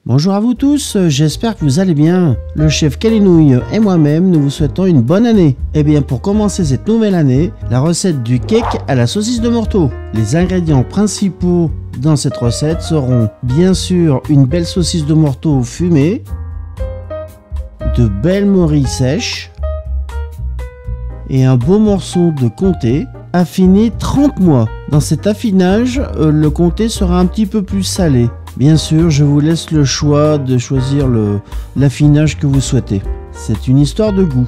Bonjour à vous tous, j'espère que vous allez bien. Le chef Kalinouille et moi-même, nous vous souhaitons une bonne année. Et bien pour commencer cette nouvelle année, la recette du cake à la saucisse de morteau. Les ingrédients principaux dans cette recette seront bien sûr une belle saucisse de morteau fumée, de belles morilles sèches et un beau morceau de comté affiné 30 mois. Dans cet affinage, le comté sera un petit peu plus salé. Bien sûr, je vous laisse le choix de choisir l'affinage que vous souhaitez. C'est une histoire de goût.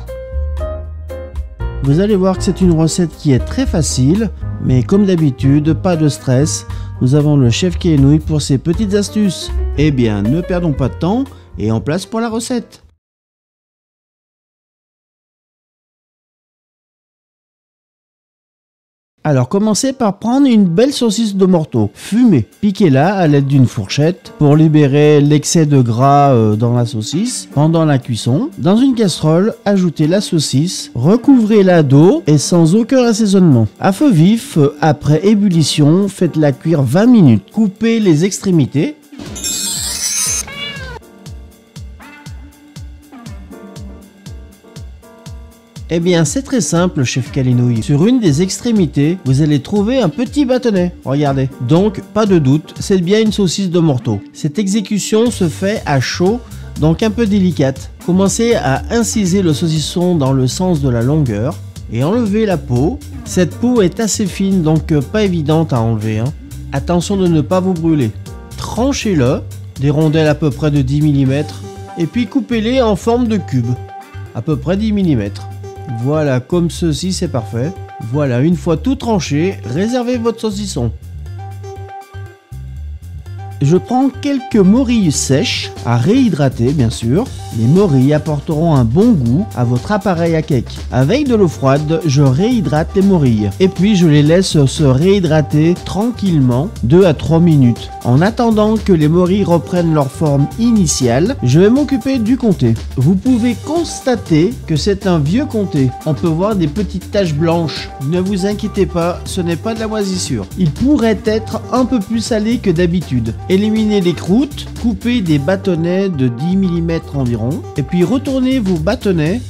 Vous allez voir que c'est une recette qui est très facile, mais comme d'habitude, pas de stress. Nous avons le chef Kalinouille pour ses petites astuces. Eh bien, ne perdons pas de temps et en place pour la recette. Alors commencez par prendre une belle saucisse de morteau fumée. Piquez-la à l'aide d'une fourchette pour libérer l'excès de gras dans la saucisse pendant la cuisson. Dans une casserole, ajoutez la saucisse, recouvrez-la d'eau et sans aucun assaisonnement. À feu vif, après ébullition, faites-la cuire 20 minutes. Coupez les extrémités. Eh bien c'est très simple chef Kalinouille. Sur une des extrémités, vous allez trouver un petit bâtonnet. Regardez. Donc pas de doute, c'est bien une saucisse de morteau. Cette exécution se fait à chaud, donc un peu délicate. Commencez à inciser le saucisson dans le sens de la longueur et enlevez la peau. Cette peau est assez fine, donc pas évidente à enlever. Attention de ne pas vous brûler. Tranchez-le, des rondelles à peu près de 10 mm, et puis coupez-les en forme de cube, à peu près 10 mm. Voilà, comme ceci, c'est parfait. Voilà, une fois tout tranché, réservez votre saucisson. Je prends quelques morilles sèches à réhydrater, bien sûr. Les morilles apporteront un bon goût à votre appareil à cake. Avec de l'eau froide, je réhydrate les morilles. Et puis je les laisse se réhydrater tranquillement 2 à 3 minutes. En attendant que les morilles reprennent leur forme initiale, je vais m'occuper du comté. Vous pouvez constater que c'est un vieux comté. On peut voir des petites taches blanches. Ne vous inquiétez pas, ce n'est pas de la moisissure. Il pourrait être un peu plus salé que d'habitude. Éliminez les croûtes, coupez des bâtonnets de 10 mm environ, et puis retournez vos bâtonnets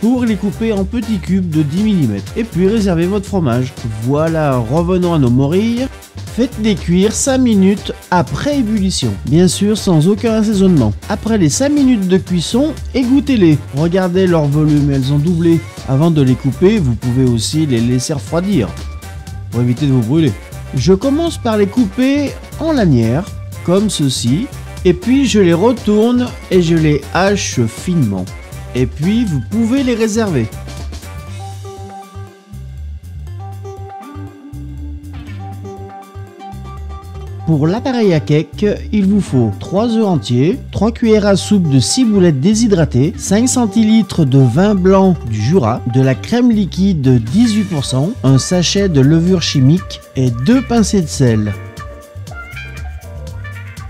pour les couper en petits cubes de 10 mm. Et puis réservez votre fromage. Voilà, revenons à nos morilles. Faites-les cuire 5 minutes après ébullition. Bien sûr, sans aucun assaisonnement. Après les 5 minutes de cuisson, égouttez-les. Regardez leur volume, elles ont doublé. Avant de les couper, vous pouvez aussi les laisser refroidir pour éviter de vous brûler. Je commence par les couper en lanières, comme ceci, et puis je les retourne et je les hache finement. Et puis vous pouvez les réserver. Pour l'appareil à cake, il vous faut 3 œufs entiers, 3 cuillères à soupe de ciboulettes déshydratées, 5 centilitres de vin blanc du Jura, de la crème liquide de 18%, un sachet de levure chimique et 2 pincées de sel.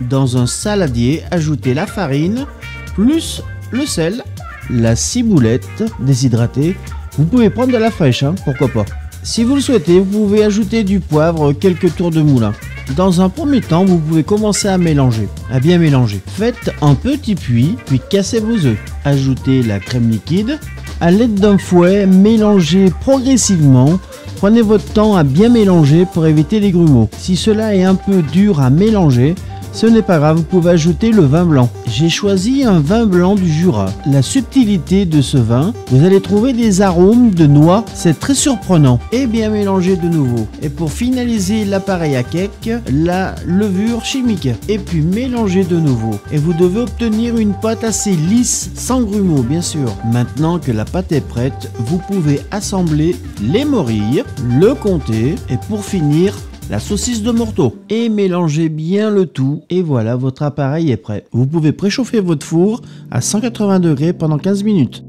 Dans un saladier, ajoutez la farine, plus le sel, la ciboulette déshydratée. Vous pouvez prendre de la fraîche, pourquoi pas. Si vous le souhaitez, vous pouvez ajouter du poivre, quelques tours de moulin. Dans un premier temps, vous pouvez commencer à mélanger, à bien mélanger. Faites un petit puits, puis cassez vos œufs. Ajoutez la crème liquide. À l'aide d'un fouet, mélangez progressivement. Prenez votre temps à bien mélanger pour éviter les grumeaux. Si cela est un peu dur à mélanger, ce n'est pas grave, vous pouvez ajouter le vin blanc. J'ai choisi un vin blanc du Jura. La subtilité de ce vin, vous allez trouver des arômes de noix, c'est très surprenant. Et bien mélanger de nouveau. Et pour finaliser l'appareil à cake, la levure chimique. Et puis mélanger de nouveau. Et vous devez obtenir une pâte assez lisse, sans grumeaux bien sûr. Maintenant que la pâte est prête, vous pouvez assembler les morilles, le comté et pour finir, la saucisse de morteau et mélangez bien le tout et voilà, votre appareil est prêt. Vous pouvez préchauffer votre four à 180 degrés pendant 15 minutes.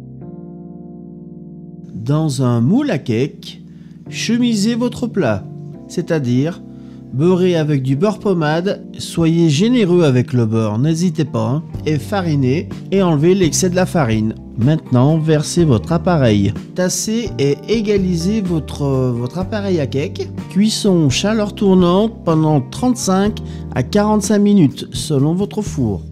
Dans un moule à cake, chemisez votre plat, c'est-à-dire beurrez avec du beurre pommade, soyez généreux avec le beurre, n'hésitez pas, hein, et farinez et enlevez l'excès de la farine. Maintenant, versez votre appareil. Tassez et égalisez votre appareil à cake. Cuisson chaleur tournante pendant 35 à 45 minutes selon votre four.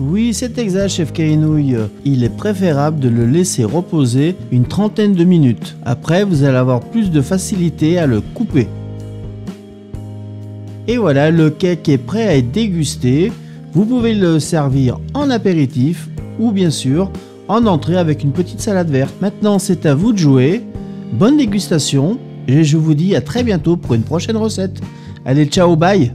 Oui, c'est exact, chef Kainouille. Il est préférable de le laisser reposer une trentaine de minutes. Après, vous allez avoir plus de facilité à le couper. Et voilà, le cake est prêt à être dégusté. Vous pouvez le servir en apéritif ou bien sûr en entrée avec une petite salade verte. Maintenant, c'est à vous de jouer. Bonne dégustation et je vous dis à très bientôt pour une prochaine recette. Allez, ciao, bye!